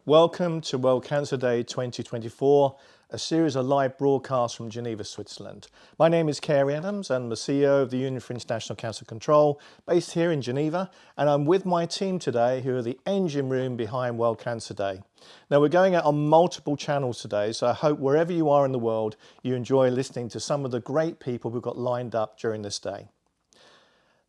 Welcome to World Cancer Day 2024, a series of live broadcasts from Geneva, Switzerland. My name is Cary Adams. I'm the CEO of the Union for International Cancer Control, based here in Geneva, and I'm with my team today who are the engine room behind World Cancer Day. Now, we're going out on multiple channels today, so I hope wherever you are in the world, you enjoy listening to some of the great people we've got lined up during this day.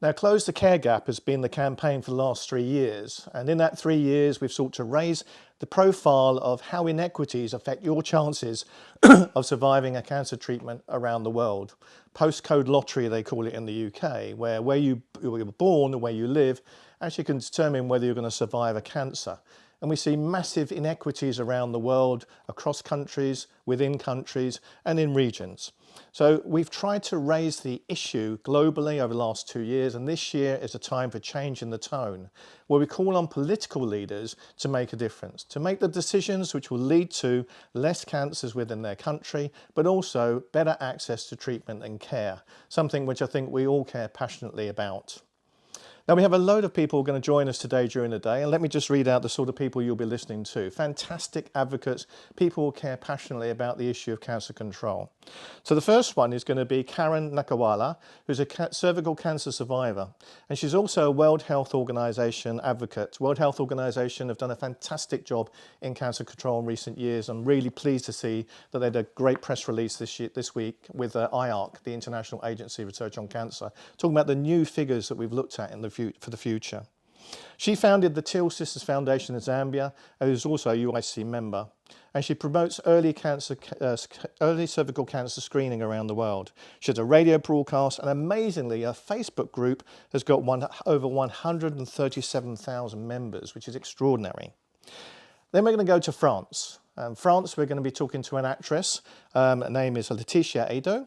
Now, Close the Care Gap has been the campaign for the last 3 years, and in that 3 years we've sought to raise the profile of how inequities affect your chances of surviving a cancer treatment around the world. Postcode lottery, they call it in the UK, where you were born and where you live actually can determine whether you're going to survive a cancer. And we see massive inequities around the world, across countries, within countries, and in regions. So we've tried to raise the issue globally over the last 2 years, and this year is a time for change in the tone, where we call on political leaders to make a difference, to make the decisions which will lead to less cancers within their country, but also better access to treatment and care, something which I think we all care passionately about. Now, we have a load of people going to join us today during the day, and let me just read out the sort of people you'll be listening to. Fantastic advocates, people who care passionately about the issue of cancer control. So the first one is going to be Karen Nakawala, who's a cervical cancer survivor, and she's also a World Health Organization advocate. World Health Organization have done a fantastic job in cancer control in recent years. I'm really pleased to see that they had a great press release this week with IARC, the International Agency of Research on Cancer, talking about the new figures that we've looked at for the future. She founded the Till Sisters Foundation in Zambia, and is also a UIC member, and she promotes early cervical cancer screening around the world. She has a radio broadcast, and amazingly, her Facebook group has got over 137,000 members, which is extraordinary. Then we're going to go to France. France, we're going to be talking to an actress. Her name is Laetitia Edo.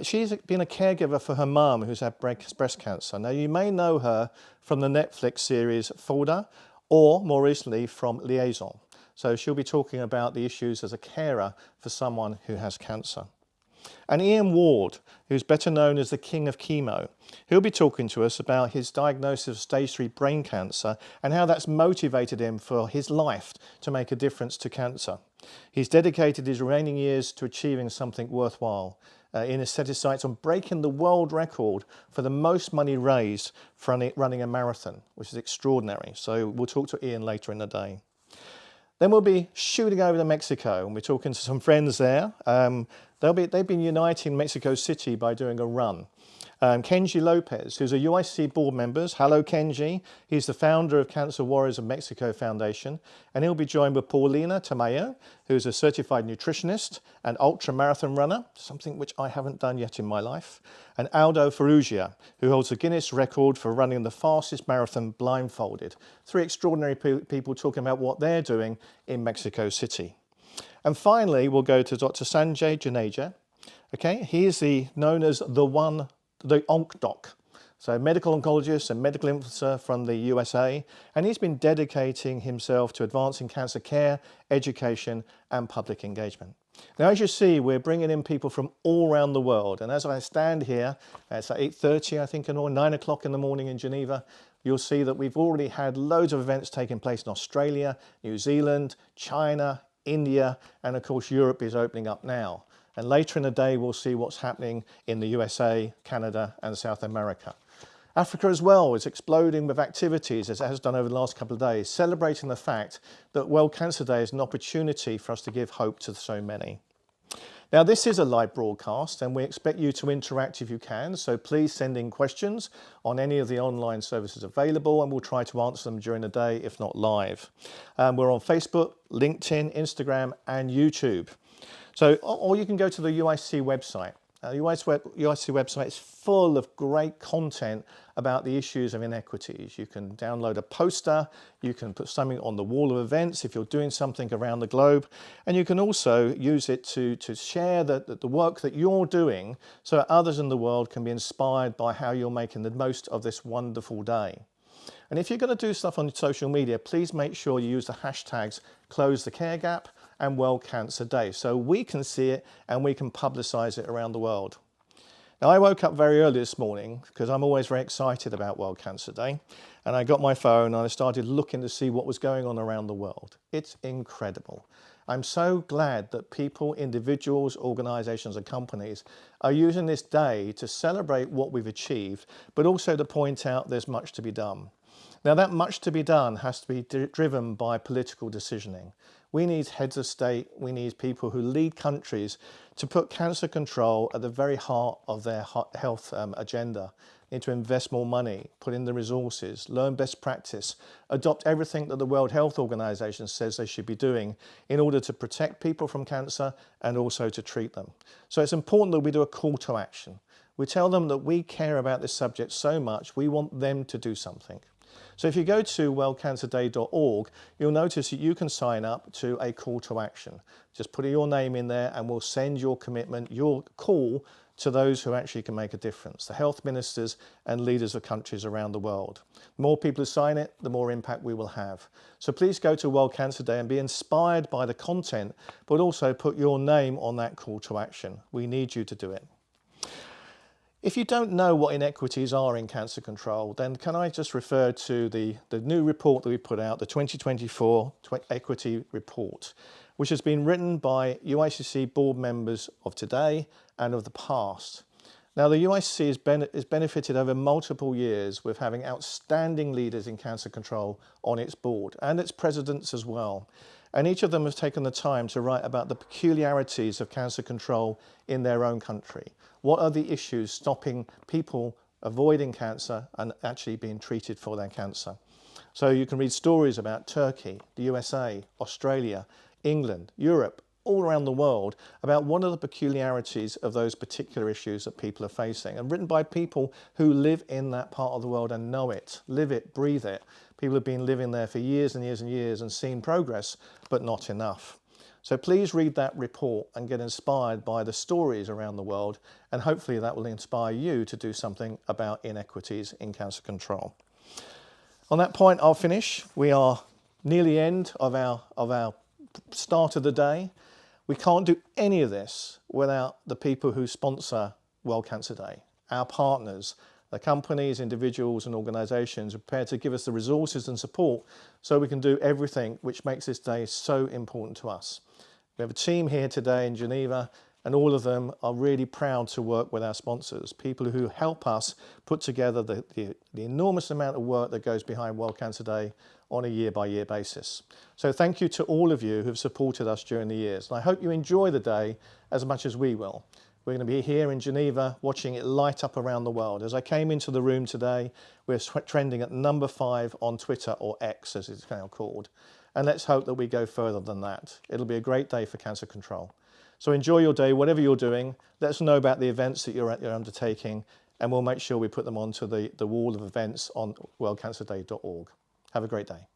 She's been a caregiver for her mum who's had breast cancer. Now, you may know her from the Netflix series Folda, or more recently from Liaison. So she'll be talking about the issues as a carer for someone who has cancer. And Ian Ward, who's better known as the King of Chemo, he'll be talking to us about his diagnosis of stage 3 brain cancer and how that's motivated him for his life to make a difference to cancer. He's dedicated his remaining years to achieving something worthwhile. In his set his sights on breaking the world record for the most money raised for running a marathon, which is extraordinary. So we'll talk to Ian later in the day. Then we'll be shooting over to Mexico, and we're talking to some friends there. They've been uniting Mexico City by doing a run. Kenji Lopez, who's a UIC board member. Hello, Kenji. He's the founder of Cancer Warriors of Mexico Foundation, and he'll be joined with Paulina Tamayo, who's a certified nutritionist and ultra marathon runner, something which I haven't done yet in my life, and Aldo Ferrugia, who holds the Guinness record for running the fastest marathon blindfolded. 3 extraordinary people talking about what they're doing in Mexico City. And finally, we'll go to Dr. Sanjay Juneja. Okay, he is known as the Onc Doc, so medical oncologist and medical influencer from the USA, and he's been dedicating himself to advancing cancer care, education, and public engagement. Now, as you see, we're bringing in people from all around the world, and as I stand here, it's at 8:30, I think, or 9 o'clock in the morning in Geneva, you'll see that we've already had loads of events taking place in Australia, New Zealand, China, India, and of course Europe is opening up now. And later in the day, we'll see what's happening in the USA, Canada, and South America. Africa as well is exploding with activities, as it has done over the last couple of days, celebrating the fact that World Cancer Day is an opportunity for us to give hope to so many. Now, this is a live broadcast, and we expect you to interact if you can, so please send in questions on any of the online services available, and we'll try to answer them during the day, if not live. We're on Facebook, LinkedIn, Instagram, and YouTube. So, or you can go to the UIC website. The UIC website is full of great content about the issues of inequities. You can download a poster, you can put something on the wall of events if you're doing something around the globe, and you can also use it to share the work that you're doing so that others in the world can be inspired by how you're making the most of this wonderful day. And if you're going to do stuff on social media, please make sure you use the hashtags Close the Care Gap and World Cancer Day so we can see it and we can publicise it around the world. Now, I woke up very early this morning because I'm always very excited about World Cancer Day. And I got my phone and I started looking to see what was going on around the world. It's incredible. I'm so glad that people, individuals, organisations and companies are using this day to celebrate what we've achieved, but also to point out there's much to be done. Now, that much to be done has to be driven by political decisioning. We need heads of state, we need people who lead countries to put cancer control at the very heart of their health agenda. They need to invest more money, put in the resources, learn best practice, adopt everything that the World Health Organization says they should be doing in order to protect people from cancer and also to treat them. So it's important that we do a call to action. We tell them that we care about this subject so much, we want them to do something. So if you go to worldcancerday.org, you'll notice that you can sign up to a call to action. Just put your name in there and we'll send your commitment, your call to those who actually can make a difference, the health ministers and leaders of countries around the world. The more people who sign it, the more impact we will have. So please go to World Cancer Day and be inspired by the content, but also put your name on that call to action. We need you to do it. If you don't know what inequities are in cancer control, then can I just refer to the new report that we put out, the 2024 Equity Report, which has been written by UICC board members of today and of the past. Now, the UICC has benefited over multiple years with having outstanding leaders in cancer control on its board and its presidents as well. And each of them has taken the time to write about the peculiarities of cancer control in their own country. What are the issues stopping people avoiding cancer and actually being treated for their cancer? So you can read stories about Turkey, the USA, Australia, England, Europe, all around the world about what are the peculiarities of those particular issues that people are facing, and written by people who live in that part of the world and know it, live it, breathe it. People have been living there for years and years and years and seen progress, but not enough. So please read that report and get inspired by the stories around the world, and hopefully that will inspire you to do something about inequities in cancer control. On that point, I'll finish. We are near the end of our start of the day. We can't do any of this without the people who sponsor World Cancer Day, our partners, the companies, individuals and organisations are prepared to give us the resources and support so we can do everything which makes this day so important to us. We have a team here today in Geneva and all of them are really proud to work with our sponsors, people who help us put together the enormous amount of work that goes behind World Cancer Day on a year-by-year basis. So thank you to all of you who have supported us during the years. And I hope you enjoy the day as much as we will. We're going to be here in Geneva watching it light up around the world. As I came into the room today, we're trending at number 5 on Twitter, or X as it's now called. And let's hope that we go further than that. It'll be a great day for cancer control. So enjoy your day, whatever you're doing. Let us know about the events that you're undertaking, and we'll make sure we put them onto the wall of events on worldcancerday.org. Have a great day.